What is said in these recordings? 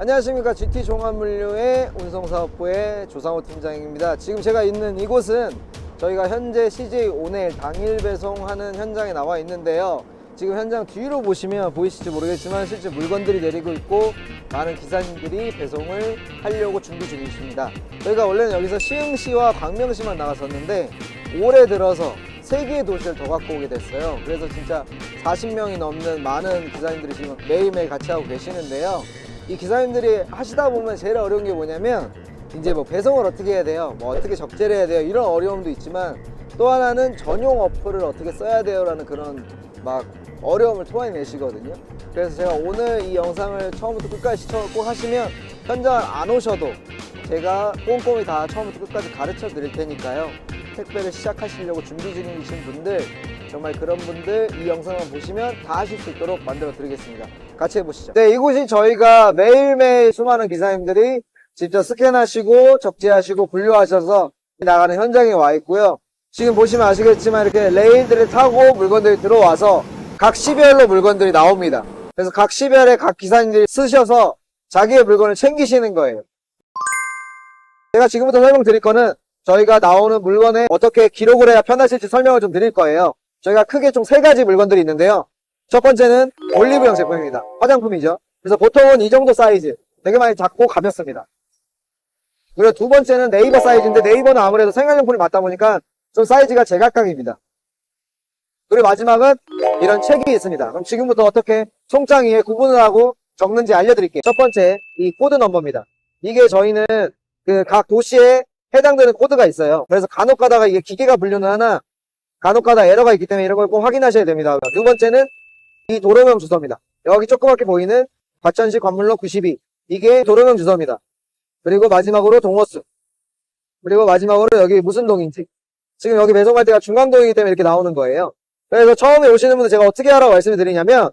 안녕하십니까. GT종합물류의 운송사업부의 조상호 팀장입니다. 지금 제가 있는 이곳은 저희가 현재 CJ 오네일 당일 배송하는 현장에 나와 있는데요. 지금 현장 뒤로 보시면 보이실지 모르겠지만 실제 물건들이 내리고 있고 많은 기사님들이 배송을 하려고 준비 중이십니다. 저희가 원래는 여기서 시흥시와 광명시만 나갔었는데 올해 들어서 3개의 도시를 더 갖고 오게 됐어요. 그래서 진짜 40명이 넘는 많은 기사님들이 지금 매일매일 같이 하고 계시는데요. 이 기사님들이 하시다 보면 제일 어려운 게 뭐냐면 이제 뭐 배송을 어떻게 해야 돼요, 뭐 어떻게 적재를 해야 돼요, 이런 어려움도 있지만 또 하나는 전용 어플을 어떻게 써야 돼요 라는 그런 막 어려움을 토해내시거든요. 그래서 제가 오늘 이 영상을 처음부터 끝까지 시청 꼭 하시면 현장을 안 오셔도 제가 꼼꼼히 다 처음부터 끝까지 가르쳐 드릴 테니까요. 택배를 시작하시려고 준비 중이신 분들, 정말 그런 분들 이 영상을 보시면 다 하실 수 있도록 만들어 드리겠습니다. 같이 해보시죠. 네, 이곳이 저희가 매일매일 수많은 기사님들이 직접 스캔하시고 적재하시고 분류하셔서 나가는 현장에 와 있고요. 지금 보시면 아시겠지만 이렇게 레일들을 타고 물건들이 들어와서 각 시별로 물건들이 나옵니다. 그래서 각 시별에 각 기사님들이 쓰셔서 자기의 물건을 챙기시는 거예요. 제가 지금부터 설명드릴 거는 저희가 나오는 물건에 어떻게 기록을 해야 편하실지 설명을 좀 드릴 거예요. 저희가 크게 총 3가지 물건들이 있는데요. 첫 번째는 올리브영 제품입니다. 화장품이죠. 그래서 보통은 이 정도 사이즈, 되게 많이 작고 가볍습니다. 그리고 두 번째는 네이버 사이즈인데 네이버는 아무래도 생활용품이 맞다 보니까 좀 사이즈가 제각각입니다. 그리고 마지막은 이런 책이 있습니다. 그럼 지금부터 어떻게 송장 위에 구분을 하고 적는지 알려드릴게요. 첫 번째, 이 코드 넘버입니다. 이게 저희는 그 각 도시에 해당되는 코드가 있어요. 그래서 간혹 가다가 이게 기계가 분류는 하나 간혹 가다 에러가 있기 때문에 이런 걸 꼭 확인하셔야 됩니다. 두 번째는 이 도로명 주소입니다. 여기 조그맣게 보이는 과천시 관물로 92, 이게 도로명 주소입니다. 그리고 마지막으로 동호수, 그리고 마지막으로 여기 무슨 동인지. 지금 여기 배송할 때가 중앙동이기 때문에 이렇게 나오는 거예요. 그래서 처음에 오시는 분들 제가 어떻게 하라고 말씀을 드리냐면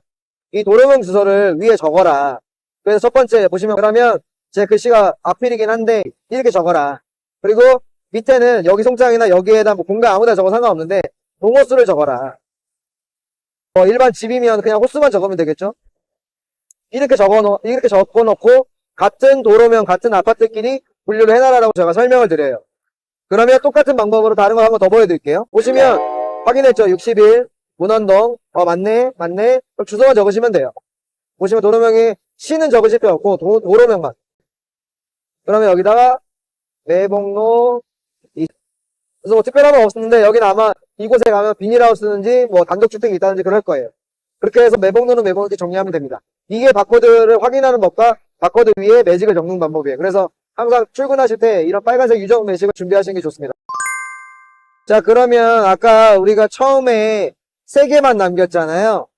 이 도로명 주소를 위에 적어라. 그래서 첫 번째 보시면, 그러면 제 글씨가 악필이긴 한데 이렇게 적어라. 그리고 밑에는 여기 송장이나 여기에다 뭐 공간 아무데나 적어도 상관없는데 동호수를 적어라. 일반 집이면 그냥 호수만 적으면 되겠죠. 이렇게 적어놓고 같은 도로명 같은 아파트끼리 분류를 해놔라라고 제가 설명을 드려요. 그러면 똑같은 방법으로 다른 거 한번 더 보여드릴게요. 보시면 확인했죠. 61 문원동. 맞네. 그럼 주소만 적으시면 돼요. 보시면 도로명이 시는 적으실 필요 없고 도로명만. 그러면 여기다가 매봉로. 그래서 뭐 특별한 건 없었는데 여기는 아마 이곳에 가면 비닐하우스든지 뭐 단독주택이 있다든지 그럴 거예요. 그렇게 해서 매봉로는 매봉로 이렇게 정리하면 됩니다. 이게 바코드를 확인하는 법과 바코드 위에 매직을 적는 방법이에요. 그래서 항상 출근하실 때 이런 빨간색 유정 매직을 준비하시는 게 좋습니다. 자, 그러면 아까 우리가 처음에 3개만 남겼잖아요.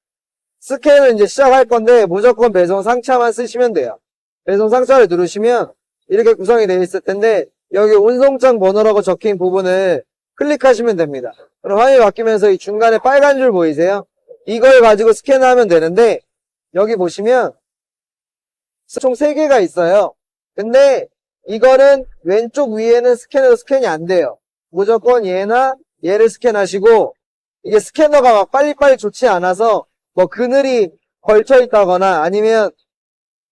스캔을 이제 시작할 건데 무조건 배송 상차만 쓰시면 돼요. 배송 상차를 누르시면 이렇게 구성이 되어 있을 텐데 여기 운송장 번호라고 적힌 부분을 클릭하시면 됩니다. 그럼 화면이 바뀌면서 이 중간에 빨간 줄 보이세요? 이걸 가지고 스캔하면 되는데 여기 보시면 총 3개가 있어요. 근데 이거는 왼쪽 위에는 스캔해도 스캔이 안 돼요. 무조건 얘나 얘를 스캔하시고, 이게 스캐너가 막 빨리빨리 좋지 않아서 뭐 그늘이 걸쳐 있다거나 아니면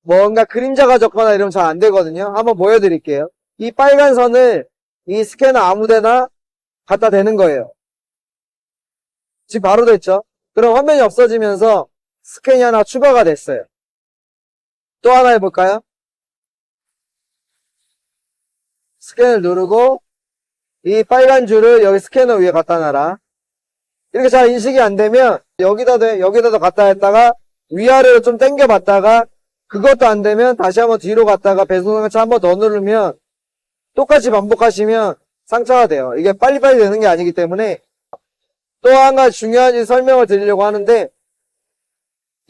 뭔가 그림자가 적거나 이러면 잘 안 되거든요. 한번 보여드릴게요. 이 빨간 선을 이 스캐너 아무데나 갖다 대는 거예요. 지금 바로 됐죠? 그럼 화면이 없어지면서 스캔이 하나 추가가 됐어요. 또 하나 해볼까요? 스캔을 누르고 이 빨간 줄을 여기 스캐너 위에 갖다 놔라. 이렇게 잘 인식이 안 되면 여기다도 갖다 했다가 위아래로 좀 당겨 봤다가 그것도 안 되면 다시 한번 뒤로 갔다가 배송상차 한번 더 누르면 똑같이 반복하시면 상차가 돼요. 이게 빨리빨리 되는 게 아니기 때문에. 또 한 가지 중요한 설명을 드리려고 하는데,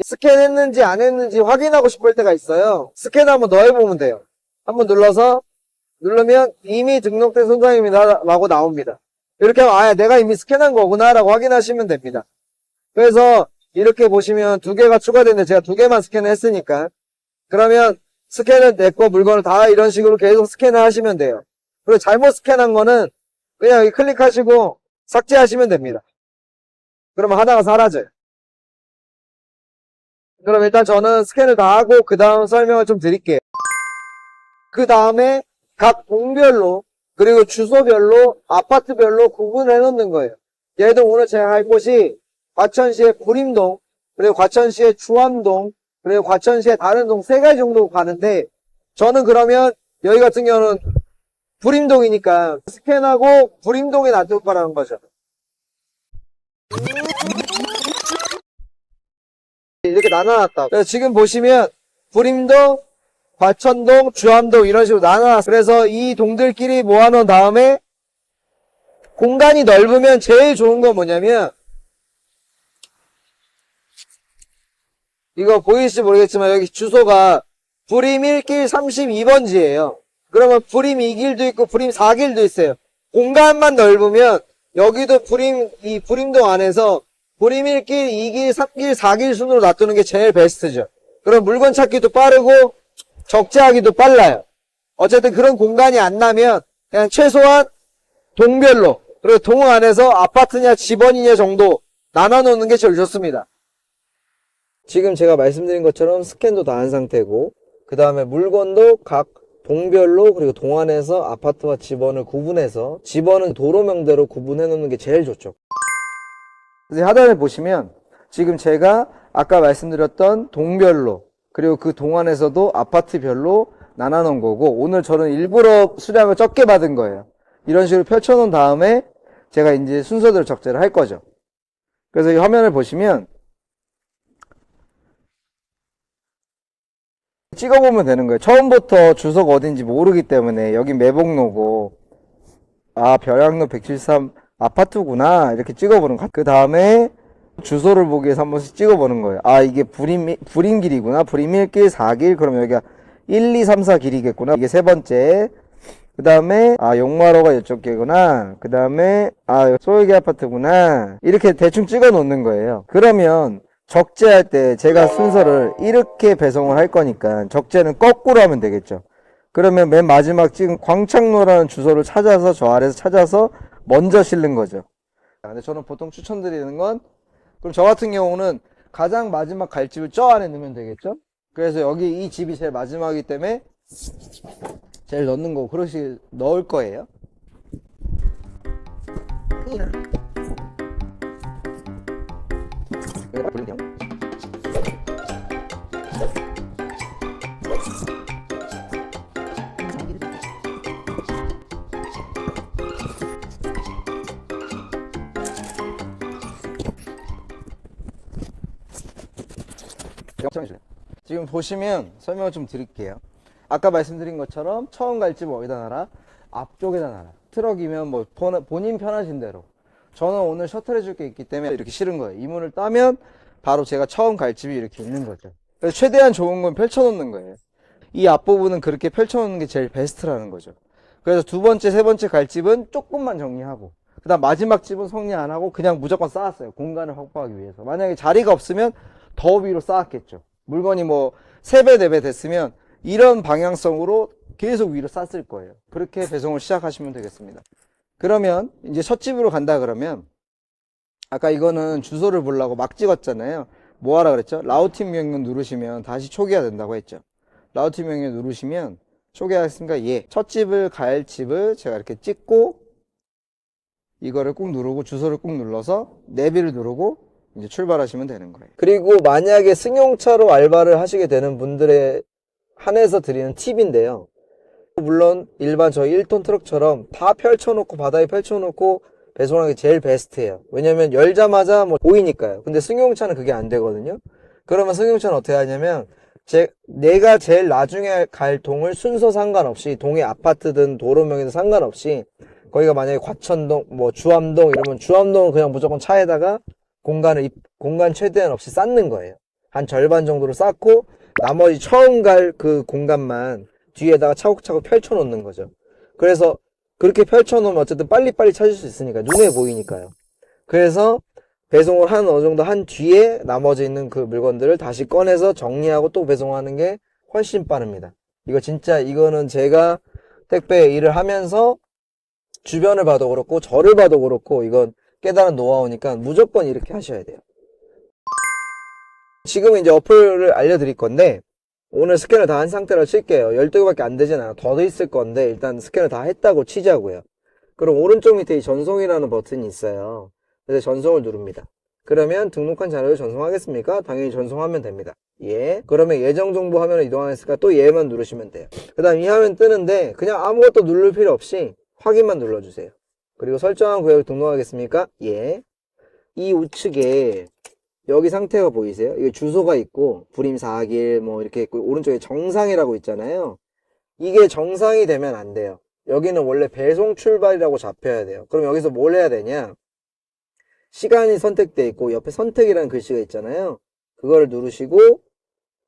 스캔했는지 안 했는지 확인하고 싶을 때가 있어요. 스캔 한번 더 해보면 돼요. 한번 누르면 이미 등록된 송장입니다 라고 나옵니다. 이렇게 하면 내가 이미 스캔한 거구나 라고 확인하시면 됩니다. 그래서 이렇게 보시면 2개가 추가됐는데 제가 2개만 스캔을 했으니까, 그러면 스캔을 냈고 물건을 다 이런 식으로 계속 스캔을 하시면 돼요. 그리고 잘못 스캔한 거는 그냥 여기 클릭하시고 삭제하시면 됩니다. 그러면 하나가 사라져요. 그럼 일단 저는 스캔을 다 하고 그 다음 설명을 좀 드릴게요. 그 다음에 각 동별로 그리고 주소별로 아파트별로 구분해 놓는 거예요. 예를 들어 오늘 제가 할 곳이 과천시의 구림동, 그리고 과천시의 주암동, 그리고 과천시의 다른 동 3가지 정도 가는데, 저는 그러면 여기 같은 경우는 구림동이니까 스캔하고 구림동에 놔둘 거라는 거죠. 이렇게 나눠놨다. 그래서 지금 보시면 구림동, 과천동, 주암동 이런 식으로 나눠놨어요. 그래서 이 동들끼리 모아놓은 다음에 공간이 넓으면 제일 좋은 건 뭐냐면, 이거 보이실지 모르겠지만 여기 주소가 불임 1길 32번지예요. 그러면 불임 2길도 있고 불임 4길도 있어요. 공간만 넓으면 여기도 이 불임동 안에서 불임 1길, 2길, 3길, 4길 순으로 놔두는 게 제일 베스트죠. 그럼 물건 찾기도 빠르고 적재하기도 빨라요. 어쨌든 그런 공간이 안 나면 그냥 최소한 동별로, 그리고 동 안에서 아파트냐 집원이냐 정도 나눠 놓는 게 제일 좋습니다. 지금 제가 말씀드린 것처럼 스캔도 다 한 상태고, 그 다음에 물건도 각 동별로 그리고 동 안에서 아파트와 집원을 구분해서, 집원은 도로명대로 구분해 놓는 게 제일 좋죠. 그래서 하단에 보시면 지금 제가 아까 말씀드렸던 동별로 그리고 그 동 안에서도 아파트별로 나눠 놓은 거고, 오늘 저는 일부러 수량을 적게 받은 거예요. 이런 식으로 펼쳐 놓은 다음에 제가 이제 순서대로 적재를 할 거죠. 그래서 이 화면을 보시면 찍어보면 되는 거예요. 처음부터 주소가 어딘지 모르기 때문에 여기 매복로고, 아 벼량로 173 아파트구나 이렇게 찍어보는 거. 그 다음에 주소를 보기 위해서 한 번씩 찍어보는 거예요. 아 이게 불임길이구나. 불임 1길 4길 그러면 여기가 1, 2, 3, 4 길이겠구나. 이게 세 번째. 그 다음에 아 용마로가 이쪽 길구나. 그 다음에 아 소유기 아파트구나. 이렇게 대충 찍어 놓는 거예요. 그러면 적재할 때 제가 순서를 이렇게 배송을 할 거니까 적재는 거꾸로 하면 되겠죠. 그러면 맨 마지막 찍은 광창로라는 주소를 찾아서 저 아래에서 찾아서 먼저 실는 거죠. 근데 저는 보통 추천드리는 건, 그럼 저 같은 경우는 가장 마지막 갈 집을 저 안에 넣으면 되겠죠. 그래서 여기 이 집이 제일 마지막이기 때문에 제일 넣는 거고, 그렇게 넣을 거예요. 지금 보시면 설명을 좀 드릴게요. 아까 말씀드린 것처럼 처음 갈 집을 어디다 놔라? 앞쪽에다 놔라. 트럭이면 뭐 본인 편하신 대로. 저는 오늘 셔틀 해줄 게 있기 때문에 이렇게 실은 거예요. 이 문을 따면 바로 제가 처음 갈 집이 이렇게 있는 거죠. 그래서 최대한 좋은 건 펼쳐놓는 거예요. 이 앞부분은 그렇게 펼쳐놓는 게 제일 베스트라는 거죠. 그래서 두 번째, 세 번째 갈 집은 조금만 정리하고, 그 다음 마지막 집은 정리 안 하고 그냥 무조건 쌓았어요. 공간을 확보하기 위해서. 만약에 자리가 없으면 더 위로 쌓았겠죠. 물건이 뭐 3배, 4배 됐으면 이런 방향성으로 계속 위로 쌓을 거예요. 그렇게 배송을 시작하시면 되겠습니다. 그러면 이제 첫 집으로 간다 그러면, 아까 이거는 주소를 보려고 막 찍었잖아요. 뭐 하라 그랬죠? 라우팅 명령 누르시면 다시 초기화 된다고 했죠. 라우팅 명령 누르시면 초기화했으니까 첫 집을 갈 집을 제가 이렇게 찍고 이거를 꾹 누르고 주소를 꾹 눌러서 내비를 누르고 이제 출발하시면 되는 거예요. 그리고 만약에 승용차로 알바를 하시게 되는 분들에 한해서 드리는 팁인데요. 물론 일반 저희 1톤 트럭처럼 다 펼쳐놓고 바닥에 펼쳐놓고 배송하는 게 제일 베스트예요. 왜냐면 열자마자 뭐 보이니까요. 근데 승용차는 그게 안 되거든요. 그러면 승용차는 어떻게 하냐면 내가 제일 나중에 갈 동을 순서 상관없이, 동의 아파트든 도로명이든 상관없이, 거기가 만약에 과천동 뭐 주암동 이러면 주암동은 그냥 무조건 차에다가 공간 최대한 없이 쌓는 거예요. 한 절반 정도로 쌓고 나머지 처음 갈 그 공간만 뒤에다가 차곡차곡 펼쳐 놓는 거죠. 그래서 그렇게 펼쳐 놓으면 어쨌든 빨리빨리 찾을 수 있으니까, 눈에 보이니까요. 그래서 배송을 어느 정도 한 뒤에 나머지 있는 그 물건들을 다시 꺼내서 정리하고 또 배송하는 게 훨씬 빠릅니다. 이거는 제가 택배 일을 하면서 주변을 봐도 그렇고 저를 봐도 그렇고 이건 깨달은 노하우니까 무조건 이렇게 하셔야 돼요. 지금은 이제 어플을 알려드릴 건데, 오늘 스캔을 다 한 상태로 칠게요. 12개밖에 안 되진 않아. 더 있을 건데 일단 스캔을 다 했다고 치자고요. 그럼 오른쪽 밑에 이 전송이라는 버튼이 있어요. 그래서 전송을 누릅니다. 그러면 등록한 자료를 전송하겠습니까? 당연히 전송하면 됩니다. 예. 그러면 예정 정보 화면을 이동하겠으니까 또 얘만 누르시면 돼요. 그 다음 이 화면 뜨는데 그냥 아무것도 누를 필요 없이 확인만 눌러주세요. 그리고 설정한 구역을 등록하겠습니까? 예. 이 우측에 여기 상태가 보이세요? 이게 주소가 있고 불임 4길 뭐 이렇게 있고 오른쪽에 정상이라고 있잖아요. 이게 정상이 되면 안 돼요. 여기는 원래 배송 출발이라고 잡혀야 돼요. 그럼 여기서 뭘 해야 되냐? 시간이 선택돼 있고 옆에 선택이라는 글씨가 있잖아요. 그거를 누르시고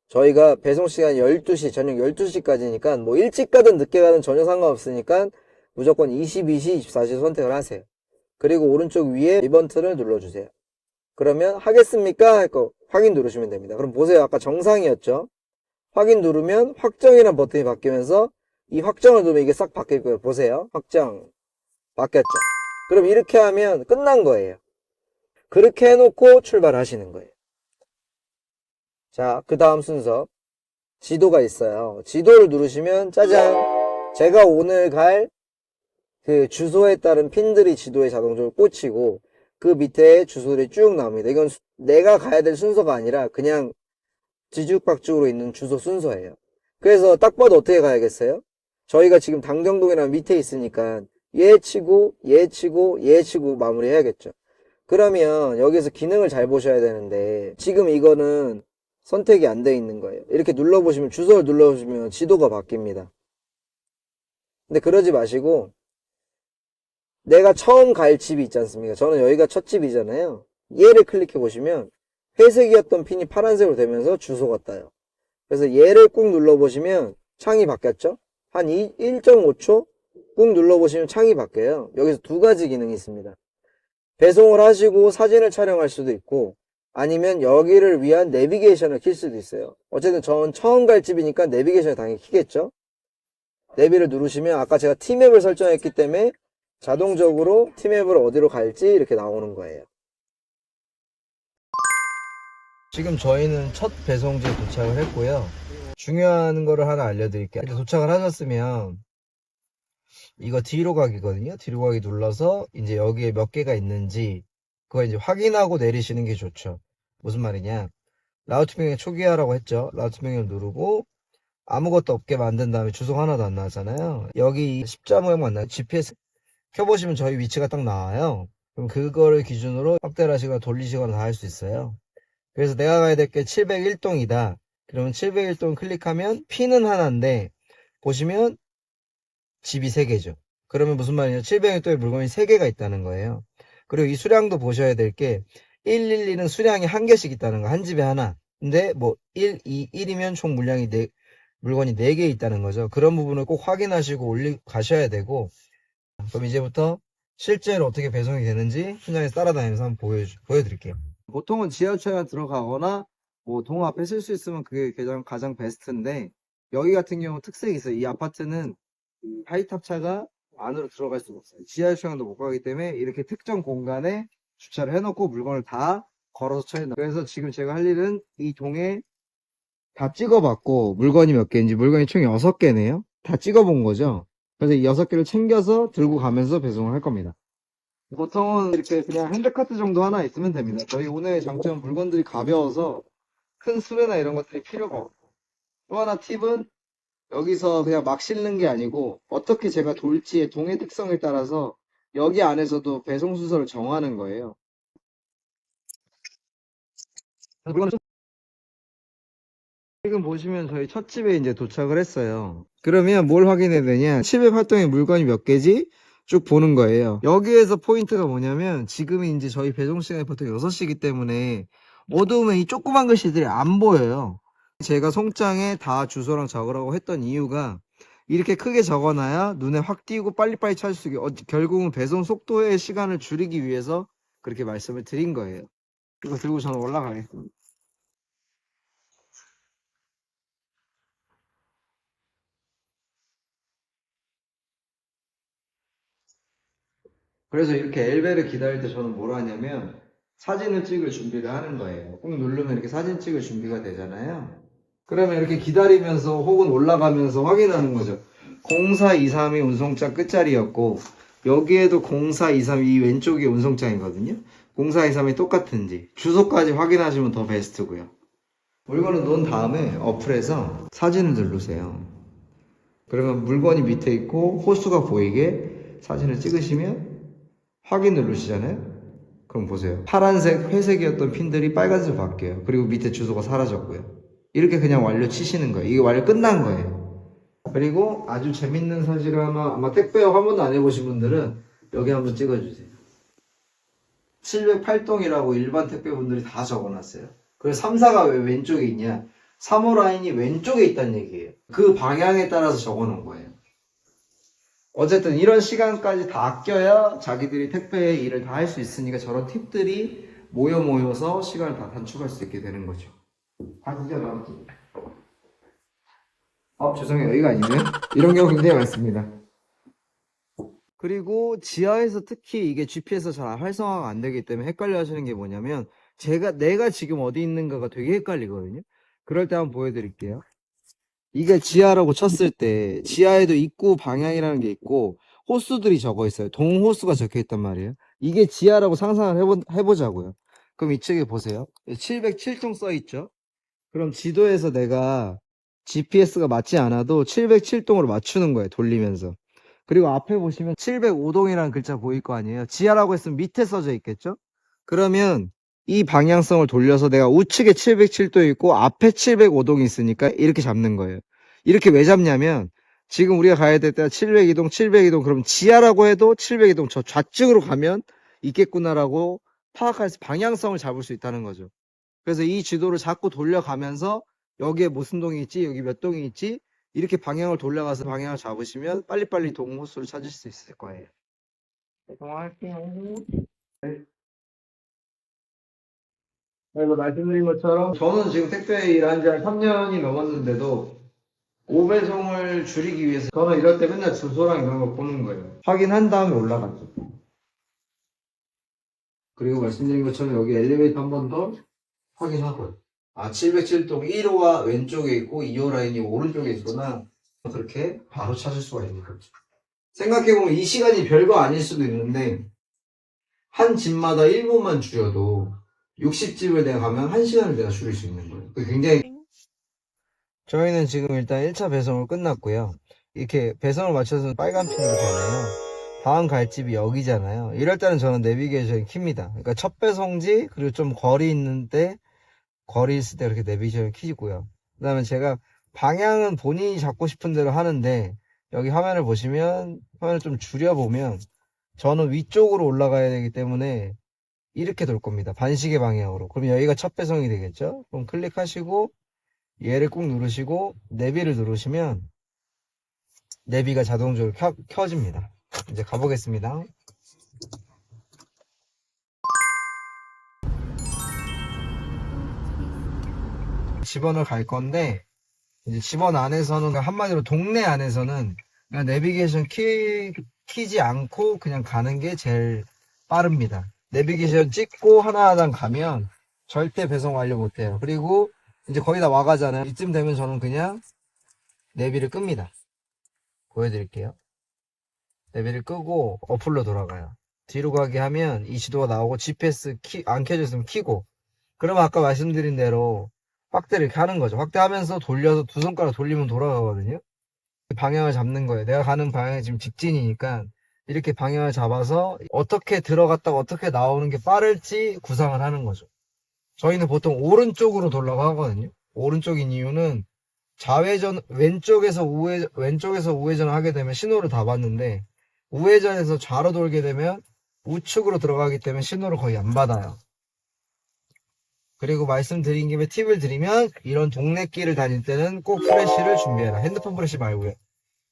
저희가 배송 시간 12시, 저녁 12시까지니까 뭐 일찍 가든 늦게 가든 전혀 상관없으니까 무조건 22시, 24시 선택을 하세요. 그리고 오른쪽 위에 이번트를 눌러주세요. 그러면 하겠습니까? 할 거 확인 누르시면 됩니다. 그럼 보세요. 아까 정상이었죠? 확인 누르면 확정이라는 버튼이 바뀌면서 이 확정을 누르면 이게 싹 바뀔 거예요. 보세요. 확정. 바뀌었죠? 그럼 이렇게 하면 끝난 거예요. 그렇게 해놓고 출발하시는 거예요. 자, 그 다음 순서. 지도가 있어요. 지도를 누르시면 짜잔! 제가 오늘 갈 그 주소에 따른 핀들이 지도에 자동적으로 꽂히고 그 밑에 주소들이 쭉 나옵니다. 이건 내가 가야 될 순서가 아니라 그냥 뒤죽박죽으로 있는 주소 순서예요. 그래서 딱 봐도 어떻게 가야겠어요? 저희가 지금 당정동이랑 밑에 있으니까 얘 치고 얘 치고 얘 치고 마무리 해야겠죠. 그러면 여기서 기능을 잘 보셔야 되는데 지금 이거는 선택이 안 돼 있는 거예요. 이렇게 눌러보시면 주소를 눌러보시면 지도가 바뀝니다. 근데 그러지 마시고 내가 처음 갈 집이 있지 않습니까? 저는 여기가 첫 집이잖아요. 얘를 클릭해 보시면 회색이었던 핀이 파란색으로 되면서 주소가 떠요. 그래서 얘를 꾹 눌러보시면 창이 바뀌었죠? 한 1.5초 꾹 눌러보시면 창이 바뀌어요. 여기서 두 가지 기능이 있습니다. 배송을 하시고 사진을 촬영할 수도 있고 아니면 여기를 위한 내비게이션을 킬 수도 있어요. 어쨌든 전 처음 갈 집이니까 내비게이션을 당연히 키겠죠? 내비를 누르시면 아까 제가 T맵을 설정했기 때문에 자동적으로 T맵을 어디로 갈지 이렇게 나오는 거예요. 지금 저희는 첫 배송지에 도착을 했고요. 중요한 거를 하나 알려드릴게요. 이렇게 도착을 하셨으면 이거 뒤로 가기거든요. 뒤로 가기 눌러서 이제 여기에 몇 개가 있는지 그거 이제 확인하고 내리시는 게 좋죠. 무슨 말이냐? 라우트 명령 초기화라고 했죠. 라우트 명령 누르고 아무것도 없게 만든 다음에 주소가 하나도 안 나왔잖아요. 여기 십자 모양 맞나요? GPS 켜보시면 저희 위치가 딱 나와요. 그럼 그거를 기준으로 확대를 하시거나 돌리시거나 다 할 수 있어요. 그래서 내가 가야 될 게 701동이다. 그러면 701동 클릭하면 P는 하나인데 보시면 집이 3개죠. 그러면 무슨 말이냐? 701동에 물건이 3개가 있다는 거예요. 그리고 이 수량도 보셔야 될 게 112는 수량이 1개씩 있다는 거. 한 집에 하나. 근데 뭐 1, 2, 1이면 총 물량이 물건이 4개 있다는 거죠. 그런 부분을 꼭 확인하시고 가셔야 되고 그럼 이제부터 실제로 어떻게 배송이 되는지 현장에서 따라다니면서 한번 보여드릴게요. 보통은 지하철에 들어가거나 뭐 동 앞에 쓸 수 있으면 그게 가장 베스트인데 여기 같은 경우 특색이 있어요. 이 아파트는 하이탑차가 안으로 들어갈 수가 없어요. 지하철도 못 가기 때문에 이렇게 특정 공간에 주차를 해놓고 물건을 다 걸어서 처리한다. 그래서 지금 제가 할 일은 이 동에 다 찍어봤고 물건이 몇 개인지 물건이 총 6개네요. 다 찍어본 거죠. 그래서 이 6개를 챙겨서 들고 가면서 배송을 할 겁니다. 보통은 이렇게 그냥 핸드카트 정도 하나 있으면 됩니다. 저희 오늘 장점은 물건들이 가벼워서 큰 수레나 이런 것들이 필요가 없고 또 하나 팁은 여기서 그냥 막 실는 게 아니고 어떻게 제가 돌지의 동의 특성에 따라서 여기 안에서도 배송 순서를 정하는 거예요. 물건을 지금 보시면 저희 첫 집에 이제 도착을 했어요. 그러면 뭘 확인해야 되냐? 7회 활동에 물건이 몇 개지? 쭉 보는 거예요. 여기에서 포인트가 뭐냐면 지금이 이제 저희 배송 시간이 보통 6시이기 때문에 어두우면 이 조그만 글씨들이 안 보여요. 제가 송장에 다 주소랑 적으라고 했던 이유가 이렇게 크게 적어놔야 눈에 확 띄고 빨리빨리 찾을 수 있게 결국은 배송 속도의 시간을 줄이기 위해서 그렇게 말씀을 드린 거예요. 이거 들고 저는 올라가겠습니다. 그래서 이렇게 엘베를 기다릴 때 저는 뭘 하냐면 사진을 찍을 준비를 하는 거예요. 꾹 누르면 이렇게 사진 찍을 준비가 되잖아요. 그러면 이렇게 기다리면서 혹은 올라가면서 확인하는 거죠. 0423이 운송장 끝자리였고 여기에도 0423 이 왼쪽이 운송장이거든요. 0423이 똑같은지 주소까지 확인하시면 더 베스트고요. 물건을 놓은 다음에 어플에서 사진을 누르세요. 그러면 물건이 밑에 있고 호수가 보이게 사진을 찍으시면 확인 누르시잖아요. 그럼 보세요. 파란색, 회색이었던 핀들이 빨간색으로 바뀌어요. 그리고 밑에 주소가 사라졌고요. 이렇게 그냥 완료 치시는 거예요. 이게 완료 끝난 거예요. 그리고 아주 재밌는 사실을 아마 택배 한 번도 안 해보신 분들은 여기 한번 찍어주세요. 708동이라고 일반 택배분들이 다 적어놨어요. 그래서 3, 4가 왜 왼쪽에 있냐? 3호 라인이 왼쪽에 있다는 얘기예요. 그 방향에 따라서 적어놓은 거예요. 어쨌든 이런 시간까지 다 아껴야 자기들이 택배의 일을 다 할 수 있으니까 저런 팁들이 모여서 시간을 다 단축할 수 있게 되는 거죠. 진짜 나왔지. 죄송해요. 여기가 아니네요. 이런 경우 굉장히 많습니다. 그리고 지하에서 특히 이게 GPS가 잘 활성화가 안 되기 때문에 헷갈려 하시는 게 뭐냐면 내가 지금 어디 있는가가 되게 헷갈리거든요. 그럴 때 한번 보여드릴게요. 이게 지하라고 쳤을 때 지하에도 입구 방향이라는 게 있고 호수들이 적어 있어요. 동호수가 적혀 있단 말이에요. 이게 지하라고 상상을 해보자고요. 그럼 이쪽에 보세요. 707동 써 있죠. 그럼 지도에서 내가 GPS가 맞지 않아도 707동으로 맞추는 거예요. 돌리면서. 그리고 앞에 보시면 705동이라는 글자 보일 거 아니에요. 지하라고 했으면 밑에 써져 있겠죠. 그러면 이 방향성을 돌려서 내가 우측에 707도 있고 앞에 705동이 있으니까 이렇게 잡는 거예요. 이렇게 왜 잡냐면 지금 우리가 가야 될 때가 702동 그럼 지하라고 해도 702동 저 좌측으로 가면 있겠구나라고 파악해서 방향성을 잡을 수 있다는 거죠. 그래서 이 지도를 자꾸 돌려가면서 여기에 무슨 동이 있지 여기 몇 동이 있지 이렇게 방향을 돌려가서 방향을 잡으시면 빨리빨리 동호수를 찾을 수 있을 거예요. 네. 그래서 말씀드린 것처럼 저는 지금 택배 일한 지 한 3년이 넘었는데도 오배송을 줄이기 위해서 저는 이럴 때 맨날 주소랑 이런 거 보는 거예요. 확인한 다음에 올라갔죠. 그리고 말씀드린 것처럼 여기 엘리베이터 한 번 더 확인하고요. 707동 1호가 왼쪽에 있고 2호 라인이 오른쪽에 있구나. 그렇게 바로 찾을 수가 있는 거죠. 생각해보면 이 시간이 별거 아닐 수도 있는데 한 집마다 1분만 줄여도 60집을 내가 가면 1시간을 내가 줄일 수 있는 거예요. 굉장히 저희는 지금 일단 1차 배송을 끝났고요. 이렇게 배송을 마쳐서 빨간 핀으로 되네요. 다음 갈 집이 여기잖아요. 이럴 때는 저는 내비게이션 킵니다. 그러니까 첫 배송지 그리고 좀 거리 있는데 거리 있을 때 이렇게 내비게이션을 켜고요. 그 다음에 제가 방향은 본인이 잡고 싶은 대로 하는데 여기 화면을 보시면 화면을 좀 줄여보면 저는 위쪽으로 올라가야 되기 때문에 이렇게 돌 겁니다. 반시계 방향으로. 그럼 여기가 첫 배송이 되겠죠? 그럼 클릭하시고 얘를 꾹 누르시고 내비를 누르시면 내비가 자동적으로 켜집니다. 이제 가보겠습니다. 집원을 갈 건데 이제 집원 안에서는 한마디로 동네 안에서는 그냥 내비게이션 키지 않고 그냥 가는 게 제일 빠릅니다. 내비게이션 찍고 하나하나 가면 절대 배송 완료 못해요. 그리고 이제 거의 다 와가잖아요. 이쯤 되면 저는 그냥 내비를 끕니다. 보여드릴게요. 내비를 끄고 어플로 돌아가요. 뒤로 가게 하면 이 지도가 나오고 GPS 안 켜져 있으면 켜고 그러면 아까 말씀드린 대로 확대를 이렇게 하는 거죠. 확대하면서 돌려서 두 손가락 돌리면 돌아가거든요. 방향을 잡는 거예요. 내가 가는 방향이 지금 직진이니까 이렇게 방향을 잡아서 어떻게 들어갔다가 어떻게 나오는 게 빠를지 구상을 하는 거죠. 저희는 보통 오른쪽으로 돌라고 하거든요. 오른쪽인 이유는 좌회전 왼쪽에서 우회전을 하게 되면 신호를 다 받는데 우회전에서 좌로 돌게 되면 우측으로 들어가기 때문에 신호를 거의 안 받아요. 그리고 말씀드린 김에 팁을 드리면 이런 동네 길을 다닐 때는 꼭 후레쉬를 준비해라. 핸드폰 후레쉬 말고요.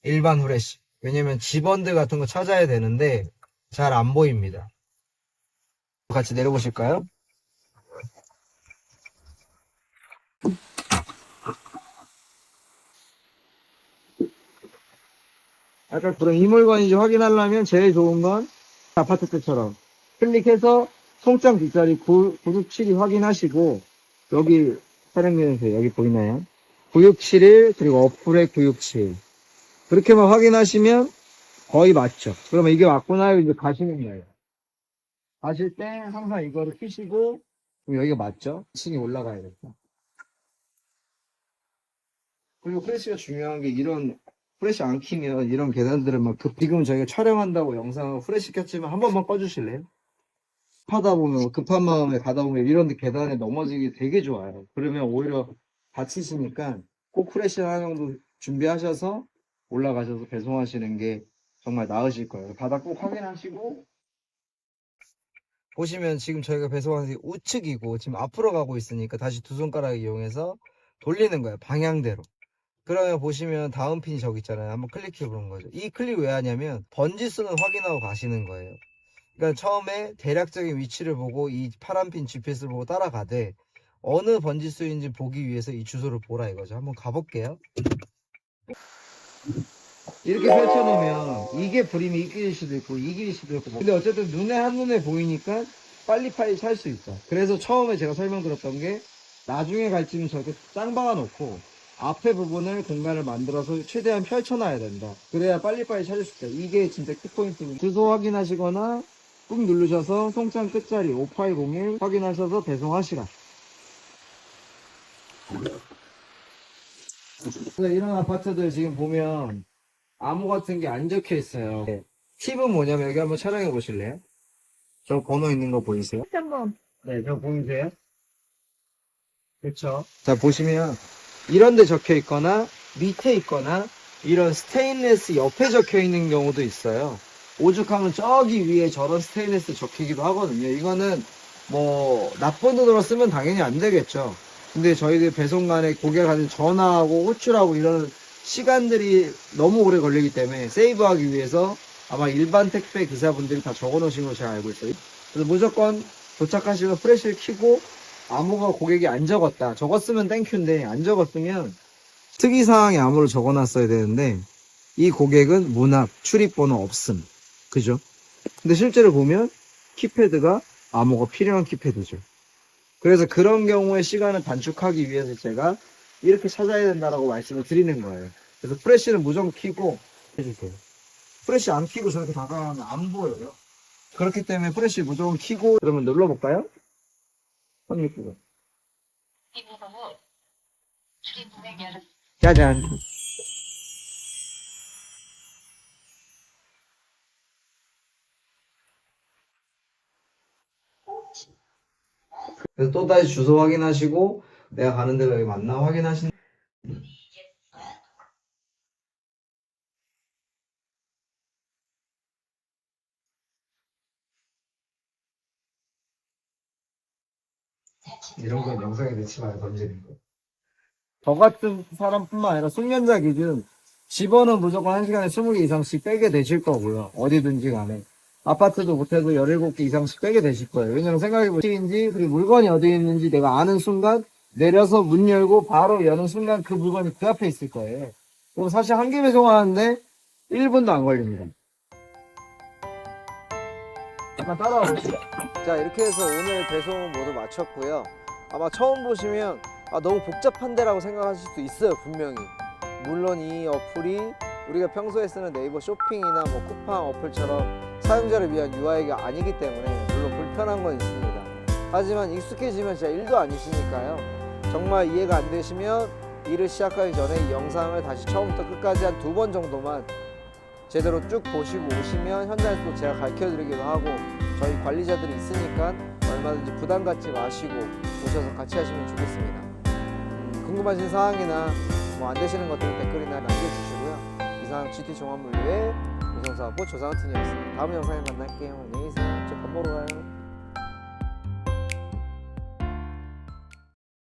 일반 후레쉬. 왜냐면 집원들 같은 거 찾아야 되는데 잘 안 보입니다. 같이 내려보실까요? 아까 그럼 이 물건인지 확인하려면 제일 좋은 건 아파트 때처럼 클릭해서 송장 뒷자리 967이 확인하시고 여기 촬영되는 여기 보이나요? 967일 그리고 어플에 967 그렇게만 확인하시면 거의 맞죠. 그러면 이게 맞구나 이제 가시는 거예요. 가실 때 항상 이거를 끼시고 그럼 여기가 맞죠? 층이 올라가야겠다. 그리고 프레시가 중요한 게 이런 프레시 안 키면 이런 계단들은 막 지금 저희가 촬영한다고 영상을 프레시 켰지만 한 번만 꺼주실래요? 하다 보면 급한 마음에 가다 보면 이런 데 계단에 넘어지기 되게 좋아요. 그러면 오히려 다치시니까 꼭 프레시 하나 정도 준비하셔서 올라가셔서 배송하시는 게 정말 나으실 거예요. 바닥 꼭 확인하시고 보시면 지금 저희가 배송하는 게 우측이고 지금 앞으로 가고 있으니까 다시 두 손가락 이용해서 돌리는 거예요. 방향대로. 그러면 보시면 다음 핀이 저기 있잖아요. 한번 클릭해 보는 거죠. 이 클릭 왜 하냐면 번지수는 확인하고 가시는 거예요. 그러니까 처음에 대략적인 위치를 보고 이 파란 핀 GPS를 보고 따라가되 어느 번지수인지 보기 위해서 이 주소를 보라 이거죠. 한번 가볼게요. 이렇게 펼쳐놓으면 이게 그림이 이 길일 수도 있고 이 길일 수도 있고 근데 어쨌든 눈에 한눈에 보이니까 빨리빨리 살 수 있어. 그래서 처음에 제가 설명드렸던 게 나중에 갈지는 저렇게 짱 박아놓고 앞에 부분을 공간을 만들어서 최대한 펼쳐놔야 된다. 그래야 빨리빨리 찾을 수 있다. 이게 진짜 키포인트고 주소 확인하시거나 꾹 누르셔서 송장 끝자리 5801 확인하셔서 배송하시라. 이런 아파트들 지금 보면 암호 같은 게 안 적혀 있어요. 네. 팁은 뭐냐면 여기 한번 촬영해 보실래요? 저 번호 있는 거 보이세요? 한번 네, 저 보이세요? 그렇죠. 자, 보시면 이런 데 적혀 있거나 밑에 있거나 이런 스테인리스 옆에 적혀 있는 경우도 있어요. 오죽하면 저기 위에 저런 스테인리스 적히기도 하거든요. 이거는 뭐 나쁜 돈으로 쓰면 당연히 안 되겠죠. 근데 저희들 배송간에 고객한테 전화하고 호출하고 이런 시간들이 너무 오래 걸리기 때문에 세이브하기 위해서 아마 일반 택배 기사분들이 다 적어 놓으신 걸로 제가 알고 있어요. 그래서 무조건 도착하시면 프레시를 켜고 암호가 고객이 안 적었다. 적었으면 땡큐인데 안 적었으면 특이사항에 암호를 적어 놨어야 되는데 이 고객은 문학 출입번호 없음. 그죠? 근데 실제로 보면 키패드가 암호가 필요한 키패드죠. 그래서 그런 경우에 시간을 단축하기 위해서 제가 이렇게 찾아야 된다라고 말씀을 드리는 거예요. 그래서 프레시는 무조건 켜고 해주세요. 프레시 안 켜고 저렇게 다가가면 안 보여요. 그렇기 때문에 프레시 무조건 켜고 그러면 눌러볼까요? 확인해보고. 짜잔. 그래서 또다시 주소 확인하시고 내가 가는 데가 여기 맞나 확인하신 이런 건 영상에 넣지 마요. 던지는 거. 저 같은 사람뿐만 아니라 숙련자 기준 집원은 무조건 1시간에 20개 이상씩 빼게 되실 거고요. 어디든지 간에. 아파트도 못해도 17개 이상씩 빼게 되실 거예요. 왜냐면 생각해보시면 그리고 물건이 어디 있는지 내가 아는 순간 내려서 문 열고 바로 여는 순간 그 물건이 그 앞에 있을 거예요. 그럼 사실 한 개 배송하는데 1분도 안 걸립니다. 잠깐 따라와 보시죠. 자, 이렇게 해서 오늘 배송은 모두 마쳤고요. 아마 처음 보시면 너무 복잡한데라고 생각하실 수도 있어요. 분명히. 물론 이 어플이 우리가 평소에 쓰는 네이버 쇼핑이나 뭐 쿠팡 어플처럼 사용자를 위한 UI가 아니기 때문에 물론 불편한 건 있습니다. 하지만 익숙해지면 진짜 1도 아니시니까요. 정말 이해가 안 되시면 일을 시작하기 전에 이 영상을 다시 처음부터 끝까지 한 2번 정도만 제대로 쭉 보시고 오시면 현장에서도 제가 가르쳐드리기도 하고 저희 관리자들이 있으니까 얼마든지 부담 갖지 마시고 오셔서 같이 하시면 좋겠습니다. 궁금하신 사항이나 뭐 안 되시는 것들 댓글이나 남겨주시고요. 이상 GT 종합물류의 운송사업부 조상훈 팀이었습니다. 다음 영상에 만날게요. 안녕히 계세요. 저 밥 먹으러 가요.